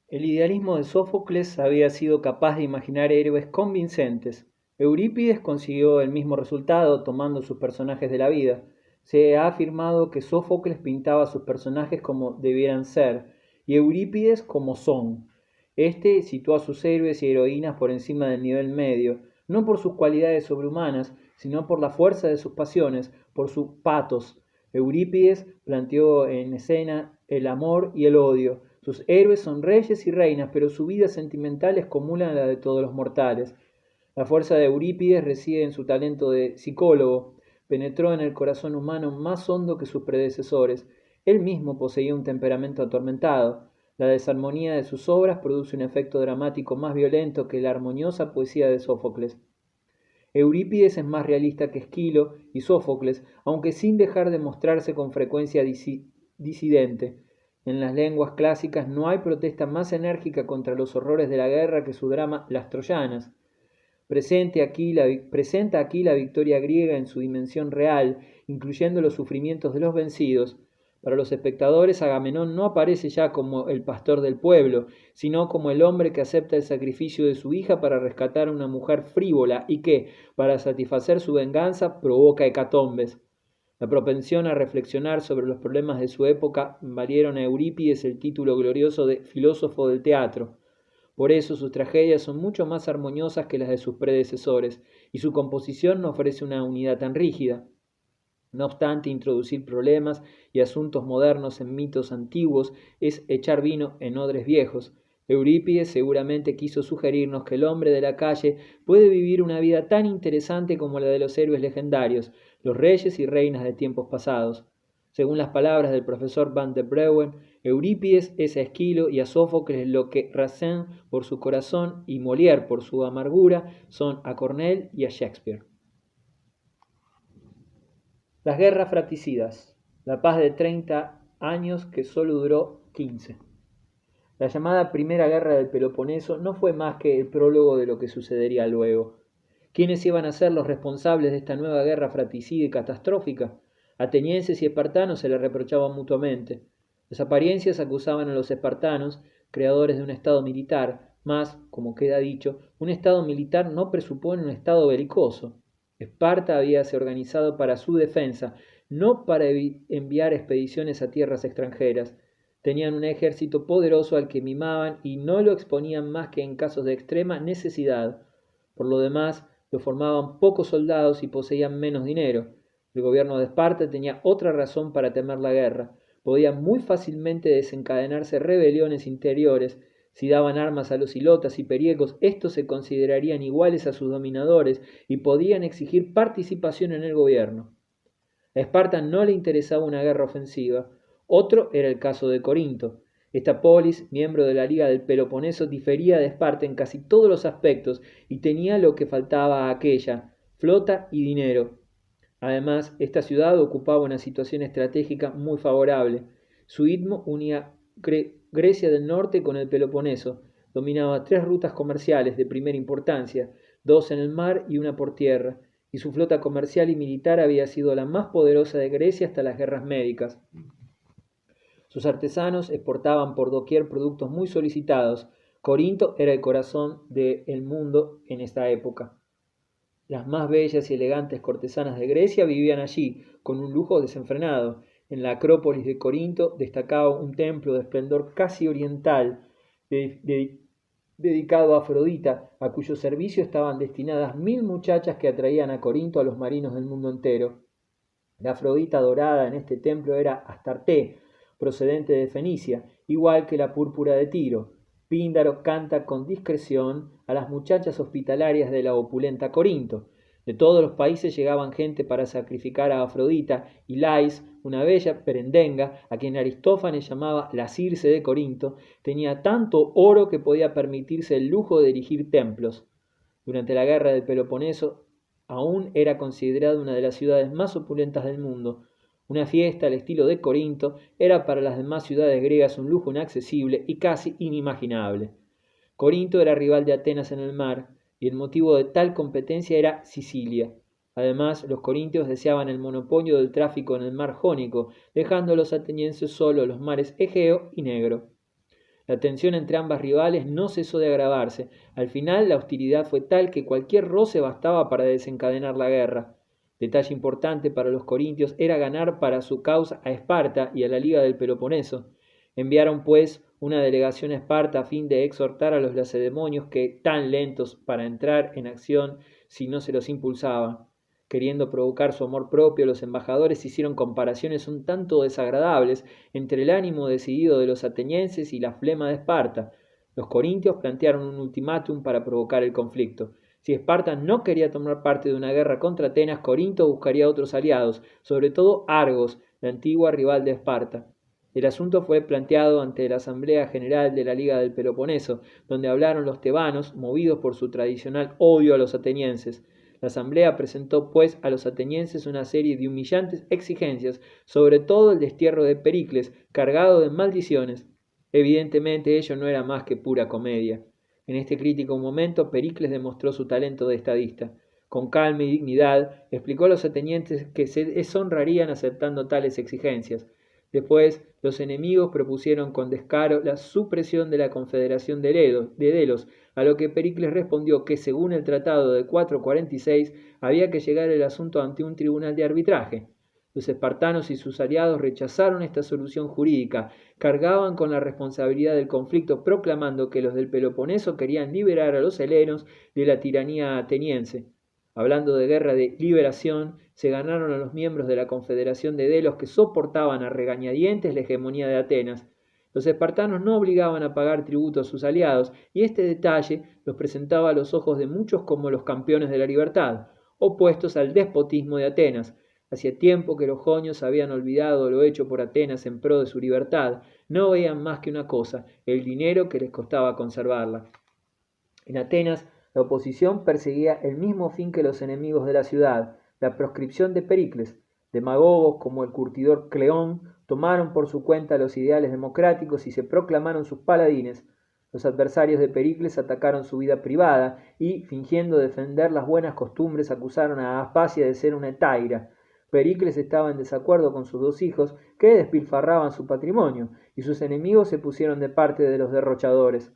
El idealismo de Sófocles había sido capaz de imaginar héroes convincentes. Eurípides consiguió el mismo resultado tomando sus personajes de la vida. Se ha afirmado que Sófocles pintaba sus personajes como debieran ser y Eurípides como son. Este situó a sus héroes y heroínas por encima del nivel medio, no por sus cualidades sobrehumanas, sino por la fuerza de sus pasiones, por su patos. Eurípides planteó en escena el amor y el odio. Sus héroes son reyes y reinas, pero su vida sentimental es común a la de todos los mortales. La fuerza de Eurípides reside en su talento de psicólogo. Penetró en el corazón humano más hondo que sus predecesores. Él mismo poseía un temperamento atormentado. La desarmonía de sus obras produce un efecto dramático más violento que la armoniosa poesía de Sófocles. Eurípides es más realista que Esquilo y Sófocles, aunque sin dejar de mostrarse con frecuencia disidente. En las lenguas clásicas no hay protesta más enérgica contra los horrores de la guerra que su drama Las Troyanas. Presenta aquí la victoria griega en su dimensión real, incluyendo los sufrimientos de los vencidos. Para los espectadores, Agamenón no aparece ya como el pastor del pueblo, sino como el hombre que acepta el sacrificio de su hija para rescatar a una mujer frívola y que, para satisfacer su venganza, provoca hecatombes. La propensión a reflexionar sobre los problemas de su época valieron a Eurípides el título glorioso de filósofo del teatro. Por eso sus tragedias son mucho más armoniosas que las de sus predecesores, y su composición no ofrece una unidad tan rígida. No obstante, introducir problemas y asuntos modernos en mitos antiguos es echar vino en odres viejos. Eurípides seguramente quiso sugerirnos que el hombre de la calle puede vivir una vida tan interesante como la de los héroes legendarios, los reyes y reinas de tiempos pasados. Según las palabras del profesor Van der Breuen, Eurípides es a Esquilo y a Sófocles lo que Racine por su corazón y Molière por su amargura son a Corneille y a Shakespeare. Las guerras fratricidas. La paz de 30 años que solo duró 15. La llamada Primera Guerra del Peloponeso no fue más que el prólogo de lo que sucedería luego. ¿Quiénes iban a ser los responsables de esta nueva guerra fratricida y catastrófica? Atenienses y espartanos se le reprochaban mutuamente. Las apariencias acusaban a los espartanos, creadores de un estado militar, mas, como queda dicho, un estado militar no presupone un estado belicoso. Esparta habíase organizado para su defensa, no para enviar expediciones a tierras extranjeras. Tenían un ejército poderoso al que mimaban y no lo exponían más que en casos de extrema necesidad. Por lo demás, lo formaban pocos soldados y poseían menos dinero. El gobierno de Esparta tenía otra razón para temer la guerra. Podían muy fácilmente desencadenarse rebeliones interiores. Si daban armas a los hilotas y periecos, estos se considerarían iguales a sus dominadores y podían exigir participación en el gobierno. A Esparta no le interesaba una guerra ofensiva. Otro era el caso de Corinto. Esta polis, miembro de la Liga del Peloponeso, difería de Esparta en casi todos los aspectos y tenía lo que faltaba a aquella, flota y dinero. Además, esta ciudad ocupaba una situación estratégica muy favorable. Su istmo unía Grecia del norte con el Peloponeso. Dominaba 3 rutas comerciales de primera importancia, 2 en el mar y una por tierra, y su flota comercial y militar había sido la más poderosa de Grecia hasta las guerras médicas. Sus artesanos exportaban por doquier productos muy solicitados. Corinto era el corazón del mundo en esta época. Las más bellas y elegantes cortesanas de Grecia vivían allí, con un lujo desenfrenado. En la Acrópolis de Corinto destacaba un templo de esplendor casi oriental, dedicado a Afrodita, a cuyo servicio estaban destinadas 1000 muchachas que atraían a Corinto a los marinos del mundo entero. La Afrodita adorada en este templo era Astarté, procedente de Fenicia, igual que la púrpura de Tiro. Píndaro canta con discreción a las muchachas hospitalarias de la opulenta Corinto. De todos los países llegaban gente para sacrificar a Afrodita, y Lais, una bella perendenga, a quien Aristófanes llamaba la Circe de Corinto, tenía tanto oro que podía permitirse el lujo de erigir templos. Durante la guerra del Peloponeso, aún era considerada una de las ciudades más opulentas del mundo. Una fiesta al estilo de Corinto era para las demás ciudades griegas un lujo inaccesible y casi inimaginable. Corinto era rival de Atenas en el mar, y el motivo de tal competencia era Sicilia. Además, los corintios deseaban el monopolio del tráfico en el mar Jónico, dejando a los atenienses solo los mares Egeo y Negro. La tensión entre ambas rivales no cesó de agravarse. Al final la hostilidad fue tal que cualquier roce bastaba para desencadenar la guerra. Detalle importante para los corintios era ganar para su causa a Esparta y a la Liga del Peloponeso. Enviaron, pues, una delegación a Esparta a fin de exhortar a los lacedemonios que, tan lentos para entrar en acción si no se los impulsaba. Queriendo provocar su amor propio, los embajadores hicieron comparaciones un tanto desagradables entre el ánimo decidido de los atenienses y la flema de Esparta. Los corintios plantearon un ultimátum para provocar el conflicto. Si Esparta no quería tomar parte de una guerra contra Atenas, Corinto buscaría otros aliados, sobre todo Argos, la antigua rival de Esparta. El asunto fue planteado ante la Asamblea General de la Liga del Peloponeso, donde hablaron los tebanos, movidos por su tradicional odio a los atenienses. La asamblea presentó, pues, a los atenienses una serie de humillantes exigencias, sobre todo el destierro de Pericles, cargado de maldiciones. Evidentemente ello no era más que pura comedia. En este crítico momento Pericles demostró su talento de estadista. Con calma y dignidad explicó a los atenienses que se deshonrarían aceptando tales exigencias. Después, los enemigos propusieron con descaro la supresión de la confederación de Delos, a lo que Pericles respondió que, según el tratado de 446, había que llegar el asunto ante un tribunal de arbitraje. Los espartanos y sus aliados rechazaron esta solución jurídica, cargaban con la responsabilidad del conflicto, proclamando que los del Peloponeso querían liberar a los helenos de la tiranía ateniense. Hablando de guerra de liberación, se ganaron a los miembros de la Confederación de Delos que soportaban a regañadientes la hegemonía de Atenas. Los espartanos no obligaban a pagar tributo a sus aliados, y este detalle los presentaba a los ojos de muchos como los campeones de la libertad, opuestos al despotismo de Atenas. Hacía tiempo que los jonios habían olvidado lo hecho por Atenas en pro de su libertad, no veían más que una cosa, el dinero que les costaba conservarla. En Atenas, la oposición perseguía el mismo fin que los enemigos de la ciudad, la proscripción de Pericles. Demagogos como el curtidor Cleón tomaron por su cuenta los ideales democráticos y se proclamaron sus paladines. Los adversarios de Pericles atacaron su vida privada y, fingiendo defender las buenas costumbres, acusaron a Aspasia de ser una hetaira. Pericles estaba en desacuerdo con sus dos hijos, que despilfarraban su patrimonio, y sus enemigos se pusieron de parte de los derrochadores.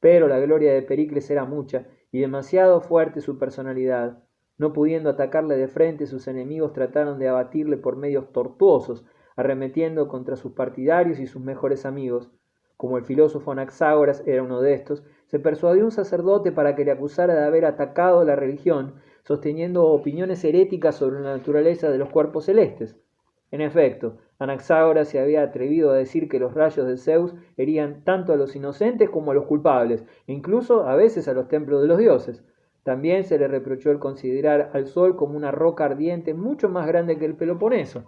Pero la gloria de Pericles era mucha, y demasiado fuerte su personalidad. No pudiendo atacarle de frente, sus enemigos trataron de abatirle por medios tortuosos, arremetiendo contra sus partidarios y sus mejores amigos. Como el filósofo Anaxágoras era uno de estos, se persuadió un sacerdote para que le acusara de haber atacado la religión, sosteniendo opiniones heréticas sobre la naturaleza de los cuerpos celestes. En efecto, Anaxágoras se había atrevido a decir que los rayos de Zeus herían tanto a los inocentes como a los culpables, e incluso a veces a los templos de los dioses. También se le reprochó el considerar al sol como una roca ardiente mucho más grande que el Peloponeso.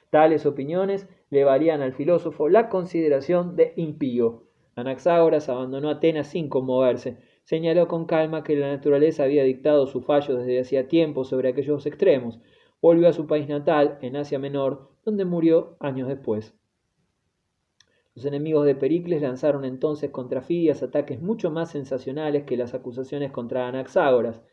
Tales opiniones le valían al filósofo la consideración de impío. Anaxágoras abandonó Atenas sin conmoverse. Señaló con calma que la naturaleza había dictado su fallo desde hacía tiempo sobre aquellos extremos. Volvió a su país natal, en Asia Menor, donde murió años después. Los enemigos de Pericles lanzaron entonces contra Fidias ataques mucho más sensacionales que las acusaciones contra Anaxágoras.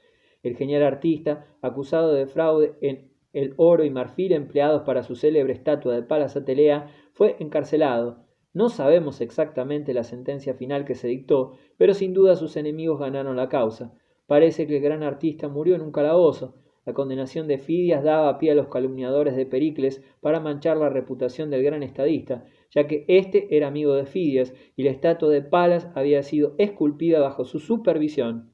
El genial artista, acusado de fraude en el oro y marfil empleados para su célebre estatua de Palas Atenea, fue encarcelado. No sabemos exactamente la sentencia final que se dictó, pero sin duda sus enemigos ganaron la causa. Parece que el gran artista murió en un calabozo. La condenación de Fidias daba pie a los calumniadores de Pericles para manchar la reputación del gran estadista, ya que éste era amigo de Fidias y la estatua de Palas había sido esculpida bajo su supervisión.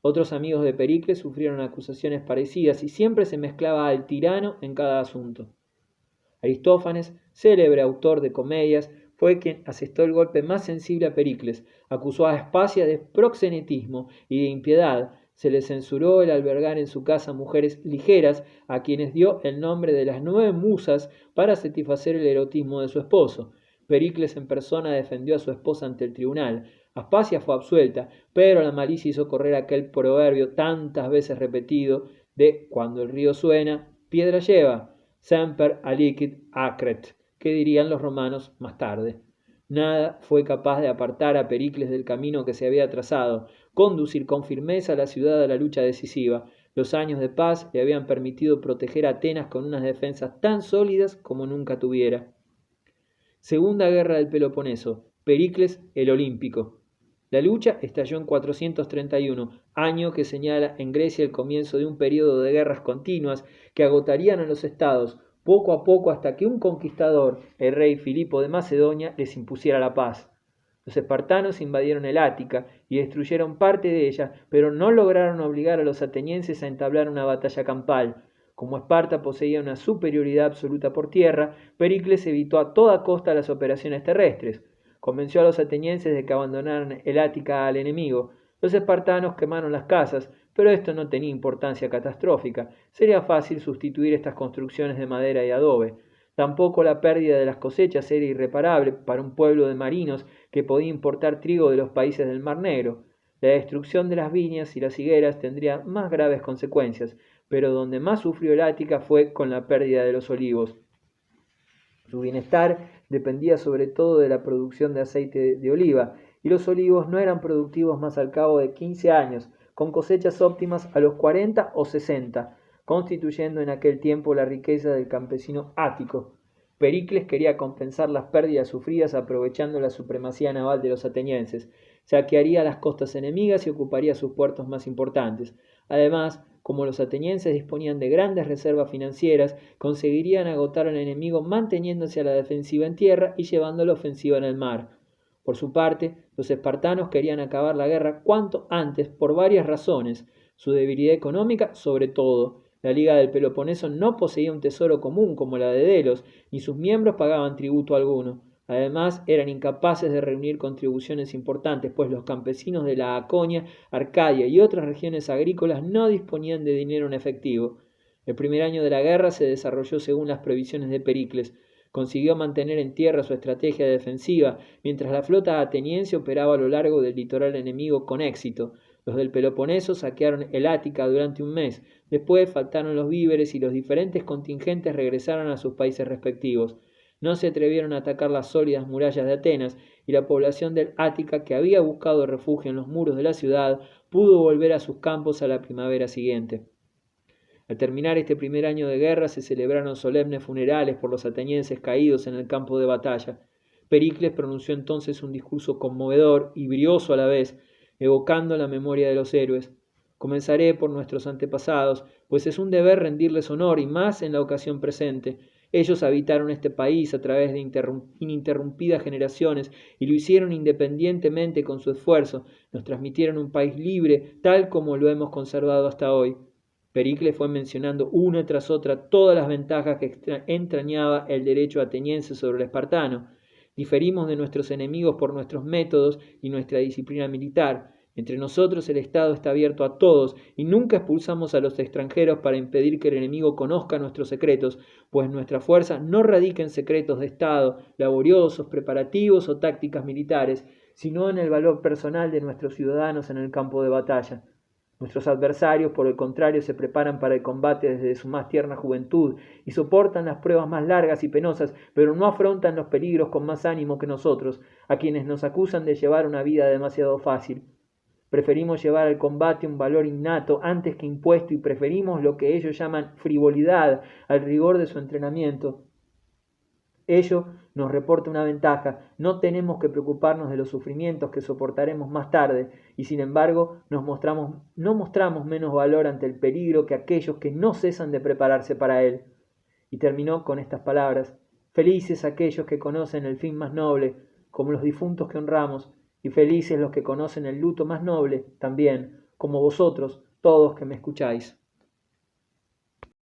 Otros amigos de Pericles sufrieron acusaciones parecidas y siempre se mezclaba al tirano en cada asunto. Aristófanes, célebre autor de comedias, fue quien asestó el golpe más sensible a Pericles, acusó a Aspasia de proxenetismo y de impiedad, se le censuró el albergar en su casa mujeres ligeras, a quienes dio el nombre de las 9 musas para satisfacer el erotismo de su esposo. Pericles en persona defendió a su esposa ante el tribunal. Aspasia fue absuelta, pero la malicia hizo correr aquel proverbio tantas veces repetido de cuando el río suena, piedra lleva, semper alicit acret, que dirían los romanos más tarde. Nada fue capaz de apartar a Pericles del camino que se había trazado, conducir con firmeza a la ciudad a la lucha decisiva. Los años de paz le habían permitido proteger a Atenas con unas defensas tan sólidas como nunca tuviera. Segunda Guerra del Peloponeso, Pericles el Olímpico. La lucha estalló en 431, año que señala en Grecia el comienzo de un período de guerras continuas que agotarían a los estados poco a poco hasta que un conquistador, el rey Filipo de Macedonia, les impusiera la paz. Los espartanos invadieron el Ática y destruyeron parte de ella, pero no lograron obligar a los atenienses a entablar una batalla campal. Como Esparta poseía una superioridad absoluta por tierra, Pericles evitó a toda costa las operaciones terrestres. Convenció a los atenienses de que abandonaran el Ática al enemigo. Los espartanos quemaron las casas, pero esto no tenía importancia catastrófica. Sería fácil sustituir estas construcciones de madera y adobe. Tampoco la pérdida de las cosechas era irreparable para un pueblo de marinos que podía importar trigo de los países del Mar Negro. La destrucción de las viñas y las higueras tendría más graves consecuencias, pero donde más sufrió el Ática fue con la pérdida de los olivos. Su bienestar dependía sobre todo de la producción de aceite de oliva, y los olivos no eran productivos más al cabo de 15 años, con cosechas óptimas a los 40 o 60, constituyendo en aquel tiempo la riqueza del campesino ático. Pericles quería compensar las pérdidas sufridas aprovechando la supremacía naval de los atenienses, saquearía las costas enemigas y ocuparía sus puertos más importantes. Además, como los atenienses disponían de grandes reservas financieras, conseguirían agotar al enemigo manteniéndose a la defensiva en tierra y llevando la ofensiva en el mar. Por su parte, los espartanos querían acabar la guerra cuanto antes por varias razones, su debilidad económica sobre todo. La Liga del Peloponeso no poseía un tesoro común como la de Delos, ni sus miembros pagaban tributo alguno. Además, eran incapaces de reunir contribuciones importantes, pues los campesinos de la Laconia, Arcadia y otras regiones agrícolas no disponían de dinero en efectivo. El primer año de la guerra se desarrolló según las previsiones de Pericles. Consiguió mantener en tierra su estrategia defensiva, mientras la flota ateniense operaba a lo largo del litoral enemigo con éxito. Los del Peloponeso saquearon el Ática durante un mes. Después faltaron los víveres y los diferentes contingentes regresaron a sus países respectivos. No se atrevieron a atacar las sólidas murallas de Atenas, y la población del Ática, que había buscado refugio en los muros de la ciudad, pudo volver a sus campos a la primavera siguiente. Al terminar este primer año de guerra se celebraron solemnes funerales por los atenienses caídos en el campo de batalla. Pericles pronunció entonces un discurso conmovedor y brioso a la vez, evocando la memoria de los héroes. Comenzaré por nuestros antepasados, pues es un deber rendirles honor y más en la ocasión presente. Ellos habitaron este país a través de ininterrumpidas generaciones y lo hicieron independientemente con su esfuerzo. Nos transmitieron un país libre tal como lo hemos conservado hasta hoy. Pericles fue mencionando una tras otra todas las ventajas que entrañaba el derecho ateniense sobre el espartano. Diferimos de nuestros enemigos por nuestros métodos y nuestra disciplina militar. Entre nosotros el Estado está abierto a todos y nunca expulsamos a los extranjeros para impedir que el enemigo conozca nuestros secretos, pues nuestra fuerza no radica en secretos de Estado, laboriosos, preparativos o tácticas militares, sino en el valor personal de nuestros ciudadanos en el campo de batalla. Nuestros adversarios, por el contrario, se preparan para el combate desde su más tierna juventud y soportan las pruebas más largas y penosas, pero no afrontan los peligros con más ánimo que nosotros, a quienes nos acusan de llevar una vida demasiado fácil. Preferimos llevar al combate un valor innato antes que impuesto y preferimos lo que ellos llaman frivolidad al rigor de su entrenamiento. Ello nos reporta una ventaja: no tenemos que preocuparnos de los sufrimientos que soportaremos más tarde, y sin embargo no mostramos menos valor ante el peligro que aquellos que no cesan de prepararse para él. Y terminó con estas palabras: felices aquellos que conocen el fin más noble, como los difuntos que honramos, y felices los que conocen el luto más noble, también, como vosotros, todos que me escucháis.